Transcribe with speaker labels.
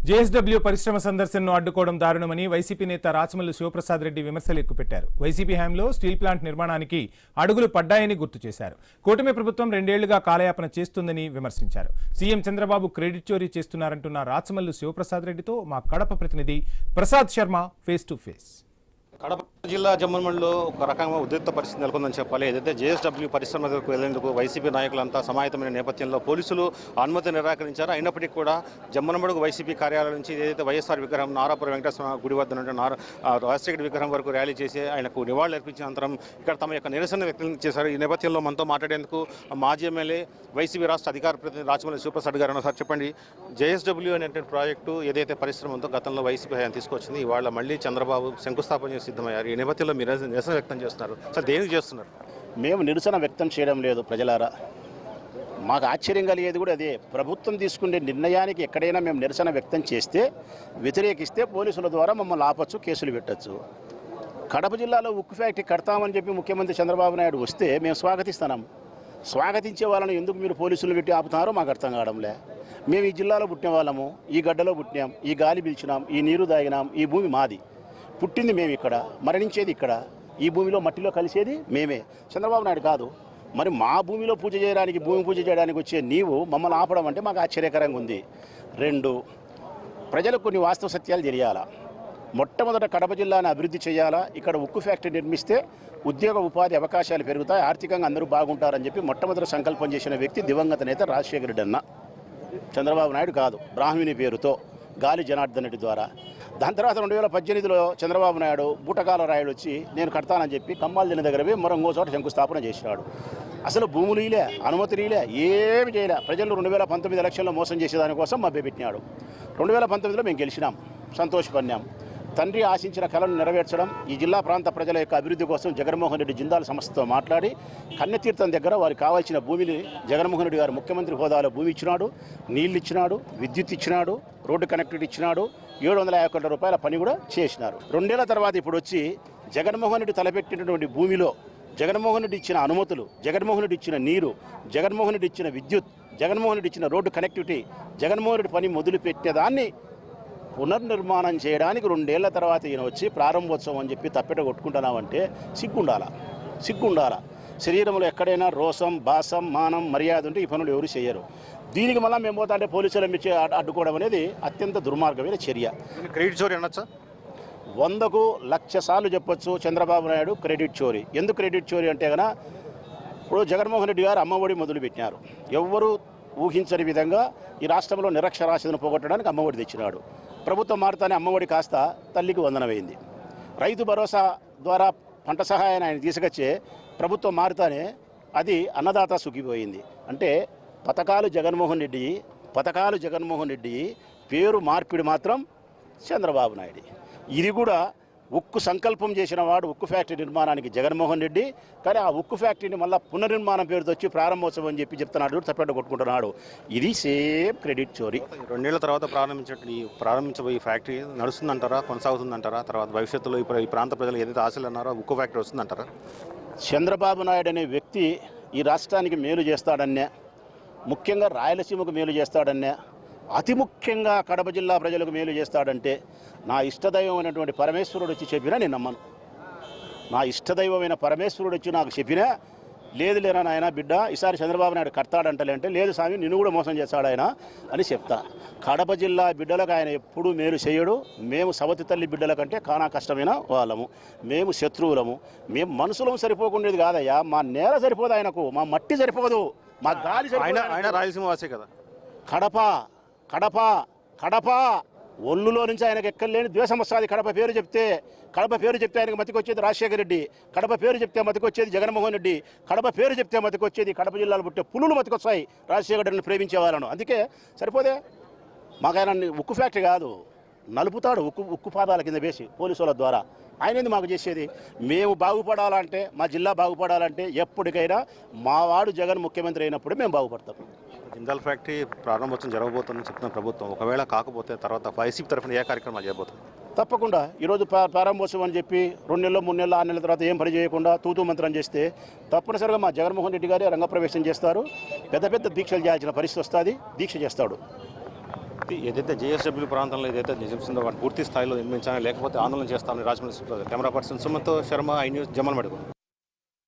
Speaker 1: JSW పరిశ్రమ సందర్శనను అడ్డుకోవడం దారుణమని YCP నేత రాచమల్లు శివప్రసాద్ రెడ్డి విమర్శలు ఎక్కుపెట్టారు. వైసీపీ హయాంలో స్టీల్ ప్లాంట్ నిర్మాణానికి అడుగులు పడ్డాయని గుర్తు చేశారు. కూటమి ప్రభుత్వం 2 ఏళ్లుగా కాలయాపన చేస్తుందని విమర్శించారు. సీఎం చంద్రబాబు క్రెడిట్ చోరీ చేస్తున్నారంటున్న రాచమల్లు శివప్రసాద్ రెడ్డితో మా కడప ప్రతినిధి Prasad Sharma face to face.
Speaker 2: Kadapa జిల్లా జమ్మన్మండలో ఒక రకంగా ఉద్రిక్త పరిస్థితి నెలకొందని చెప్పాలి. ఏదైతే జేఎస్డబ్ల్యూ పరిశ్రమ దగ్గరకు వెళ్లేందుకు వైసీపీ నాయకులంతా సమాయత్తమైన నేపథ్యంలో పోలీసులు అనుమతి నిరాకరించారు. అయినప్పటికీ కూడా జమ్మన్మండకు వైసీపీ కార్యాలయం నుంచి ఏదైతే వైఎస్ఆర్ విగ్రహం నారాపురం వెంకటేశ్వర గుడి వద్ద నుండి రాజశేఖర విగ్రహం వరకు ర్యాలీ చేసి ఆయనకు నివాళులు అర్పించిన అనంతరం ఇక్కడ తమ యొక్క నిరసన వ్యక్తం చేశారు. ఈ నేపథ్యంలో మనతో మాట్లాడేందుకు మాజీ ఎమ్మెల్యే వైసీపీ రాష్ట్ర అధికార ప్రతినిధి రాచమల్లి శివప్రసాద్ గారు సార్ చెప్పండి, జేఎస్డబ్ల్యూ అనేటువంటి ప్రాజెక్టు ఏదైతే పరిశ్రమ ఉందో గతంలో వైసీపీ హయాం తీసుకొచ్చింది, ఇవాళ మళ్ళీ చంద్రబాబు శంకుస్థాపన చేసి సిద్ధమయ్యారు. ఈ నేపథ్యంలో మీరు నిరసన వ్యక్తం చేస్తున్నారు సార్, దేనికి చేస్తున్నారు?
Speaker 3: మేము నిరసన వ్యక్తం చేయడం లేదు ప్రజలారా, మాకు ఆశ్చర్యం కలిగేది కూడా అదే. ప్రభుత్వం తీసుకునే నిర్ణయానికి ఎక్కడైనా మేము నిరసన వ్యక్తం చేస్తే వ్యతిరేకిస్తే పోలీసుల ద్వారా మమ్మల్ని ఆపచ్చు, కేసులు పెట్టచ్చు. కడప జిల్లాలో ఉక్కు ఫ్యాక్టరీ కడతామని చెప్పి ముఖ్యమంత్రి చంద్రబాబు నాయుడు వస్తే మేము స్వాగతిస్తున్నాం. స్వాగతించే వాళ్ళని ఎందుకు మీరు పోలీసులు పెట్టి ఆపుతున్నారో మాకు అర్థం కావడంలే. మేము ఈ జిల్లాలో పుట్టిన వాళ్ళము, ఈ గడ్డలో పుట్టినాం, ఈ గాలి పీల్చినాం, ఈ నీరు తాగినాం, ఈ భూమి మాది, పుట్టింది మేము ఇక్కడ, మరణించేది ఇక్కడ, ఈ భూమిలో మట్టిలో కలిసేది మేమే, చంద్రబాబు నాయుడు కాదు. మరి మా భూమిలో పూజ చేయడానికి, భూమి పూజ చేయడానికి వచ్చే నీవు మమ్మల్ని ఆపడం అంటే మాకు ఆశ్చర్యకరంగా ఉంది. 2, ప్రజలకు కొన్ని వాస్తవ సత్యాలు తెలియాలా. మొట్టమొదట కడప జిల్లాను అభివృద్ధి చేయాలా, ఇక్కడ ఉక్కు ఫ్యాక్టరీ నిర్మిస్తే ఉద్యోగ ఉపాధి అవకాశాలు పెరుగుతాయి, ఆర్థికంగా అందరూ బాగుంటారని చెప్పి మొట్టమొదటి సంకల్పం చేసిన వ్యక్తి దివంగత నేత రాజశేఖర రెడ్డి అన్న, చంద్రబాబు నాయుడు కాదు. బ్రాహ్మణి పేరుతో గాలి జనార్దన్ రెడ్డి ద్వారా. దాని తర్వాత 2018లో చంద్రబాబు నాయుడు బూటకాల రాయుడు వచ్చి నేను కడతానని చెప్పి కమ్మాలదిన దగ్గర పోయి మరొక చోట శంకుస్థాపన చేసినాడు. అసలు భూములు ఇలే, అనుమతులు ఇలే, ఏమి చేయలే. ప్రజలు 2019 ఎలక్షన్లో మోసం చేసేదానికోసం మభ్యపెట్టినాడు. 2019లో మేము గెలిచినాం, సంతోషపడినాం. తండ్రి ఆశించిన కళను నెరవేర్చడం, ఈ జిల్లా ప్రాంత ప్రజల యొక్క అభివృద్ధి కోసం జగన్మోహన్ రెడ్డి జిందాల్ సంస్థతో మాట్లాడి కన్నెతీర్థం దగ్గర వారికి కావాల్సిన భూమిని జగన్మోహన్ రెడ్డి గారు ముఖ్యమంత్రి హోదాలో భూమి ఇచ్చినాడు, నీళ్ళు ఇచ్చినాడు, విద్యుత్ ఇచ్చినాడు, రోడ్డు కనెక్టివిటీ ఇచ్చినాడు, 750 కోట్ల రూపాయల పని కూడా చేసినారు. 2 ఏళ్ల తర్వాత ఇప్పుడు వచ్చి జగన్మోహన్ రెడ్డి తలపెట్టినటువంటి భూమిలో జగన్మోహన్ రెడ్డి ఇచ్చిన అనుమతులు, జగన్మోహన్ రెడ్డి ఇచ్చిన నీరు, జగన్మోహన్ రెడ్డి ఇచ్చిన విద్యుత్, జగన్మోహన్ రెడ్డి ఇచ్చిన రోడ్డు కనెక్టివిటీ, జగన్మోహన్ రెడ్డి పని మొదలుపెట్టేదాన్ని పునర్నిర్మాణం చేయడానికి 2 ఏళ్ల తర్వాత ఈయన వచ్చి ప్రారంభోత్సవం అని చెప్పి తప్పెట కొట్టుకుంటున్నామంటే సిగ్గుండాలా. శరీరంలో ఎక్కడైనా రోసం, భాసం, మానం, మర్యాద ఉంటే ఈ పనులు ఎవరు చేయరు. దీనికి మళ్ళీ మేము పోతా అంటే పోలీసులు మించి అడ్డుకోవడం అనేది అత్యంత దుర్మార్గమైన చర్య.
Speaker 2: క్రెడిట్ చోరీ అనొచ్చా?
Speaker 3: 100కు 1,00,000 సార్లు చెప్పొచ్చు చంద్రబాబు నాయుడు క్రెడిట్ చోరీ. ఎందుకు క్రెడిట్ చోరీ అంటే కనుక ఇప్పుడు జగన్మోహన్ రెడ్డి గారు అమ్మఒడి మొదలుపెట్టినారు. ఎవ్వరూ ఊహించని విధంగా ఈ రాష్ట్రంలో నిరక్షరాస్యతను పోగొట్టడానికి అమ్మఒడి తెచ్చినాడు. ప్రభుత్వం మారుతానే అమ్మఒడి కాస్త తల్లికి వందనమైంది. రైతు భరోసా ద్వారా పంట సహాయాన్ని ఆయన తీసుకొచ్చే ప్రభుత్వం మారుతానే అది అన్నదాత సుఖిపోయింది. అంటే పథకాలు జగన్మోహన్ రెడ్డి, పేరు మార్పిడి మాత్రం చంద్రబాబు నాయుడు. ఇది కూడా ఉక్కు సంకల్పం చేసిన వాడు ఉక్కు ఫ్యాక్టరీ నిర్మాణానికి జగన్మోహన్ రెడ్డి, కానీ ఆ ఉక్కు ఫ్యాక్టరీని మళ్ళీ పునర్నిర్మాణం పేరుతో వచ్చి ప్రారంభోత్సవం అని చెప్పి చెప్తున్నాడు, తప్పెట్ట కొట్టుకుంటున్నాడు. ఇది సేమ్ క్రెడిట్ చోరీ.
Speaker 2: 2 ఏళ్ల తర్వాత ప్రారంభించబోయే ఫ్యాక్టరీ నడుస్తుందంటారా, కొనసాగుతుందంటారా? తర్వాత భవిష్యత్తులో ఈ ప్రాంత ప్రజలు ఏదైతే ఆశలు అన్నారో ఉక్కు ఫ్యాక్టరీ వస్తుందంటారా?
Speaker 3: చంద్రబాబు నాయుడు అనే వ్యక్తి ఈ రాష్ట్రానికి మేలు చేస్తాడన్నే, ముఖ్యంగా రాయలసీమకు మేలు చేస్తాడన్నే, అతి ముఖ్యంగా కడప జిల్లా ప్రజలకు మేలు చేస్తాడంటే నా ఇష్టదైవం అయినటువంటి పరమేశ్వరుడు వచ్చి చెప్పినా నేను నమ్మను. నా ఇష్టదైవమైన పరమేశ్వరుడు వచ్చి నాకు చెప్పినా లేదు లేరా నాయన బిడ్డ ఈసారి చంద్రబాబు నాయుడు కడతాడంటలే అంటే లేదు స్వామి నిన్ను కూడా మోసం చేస్తాడు ఆయన అని చెప్తా. కడప జిల్లా బిడ్డలకు ఆయన ఎప్పుడూ మేలు చేయడు. మేము సవతి తల్లి బిడ్డల కంటే కానా కష్టమైన వాళ్ళము, మేము శత్రువులము, మేము మనుషులం సరిపోకుండేది కాదయ్యా. మా నేల సరిపోదు ఆయనకు, మా మట్టి సరిపోదు, మా గాలి సరిపోదు.
Speaker 2: ఆయన రాయలసీమ వాసే కదా.
Speaker 3: కడప ఒళ్ళులో నుంచి ఆయనకు ఎక్కలేని ద్వేషం వస్తుంది. కడప పేరు చెప్తే ఆయనకు మతికొచ్చేది రాజశేఖర రెడ్డి, కడప పేరు చెప్తే మతికొచ్చేది జగన్మోహన్ రెడ్డి, కడప పేరు చెప్తే మతికొచ్చేది కడప జిల్లాలో పుట్టే పులులు మతికొస్తాయి రాజశేఖర రెడ్డిని ప్రేమించే వాళ్ళను. అందుకే సరిపోదే మాకు ఆయన ఉక్కు ఫ్యాక్టరీ కాదు, నలుపుతాడు ఉక్కు పాదాల కింద వేసి పోలీసుల ద్వారా. ఆయనేది మాకు చేసేది. మేము బాగుపడాలంటే, మా జిల్లా బాగుపడాలంటే ఎప్పటికైనా మా వాడు జగన్ ముఖ్యమంత్రి అయినప్పుడు మేము బాగుపడతాం.
Speaker 2: జిందాల్ ఫ్యాక్టరీ ప్రారంభోత్సవం జరగబోతుందని చెప్తున్న ప్రభుత్వం, ఒకవేళ కాకపోతే తర్వాత వైసీపీ తరఫున ఏ కార్యక్రమాలు చేయబోతుంది?
Speaker 3: తప్పకుండా ఈరోజు ప్రారంభోత్సవం అని చెప్పి 2 నెలలు 3 నెలలు 6 నెలల తర్వాత ఏం పని చేయకుండా తూతూ మంత్రం చేస్తే తప్పనిసరిగా మా జగన్మోహన్ రెడ్డి గారే రంగప్రవేశం చేస్తారు. పెద్ద దీక్షలు చేయాల్సిన పరిస్థితి వస్తుంది, దీక్ష చేస్తాడు.
Speaker 2: ఏదైతే జేఎస్డబ్ల్యూ ప్రాంతంలో ఏదైతే నిర్మిస్తుందో వాటిని పూర్తి స్థాయిలో నిర్మించాలని లేకపోతే ఆందోళన చేస్తామని Rajahmundry camera person Sumanth Sharma, I news, Jammalamadugu.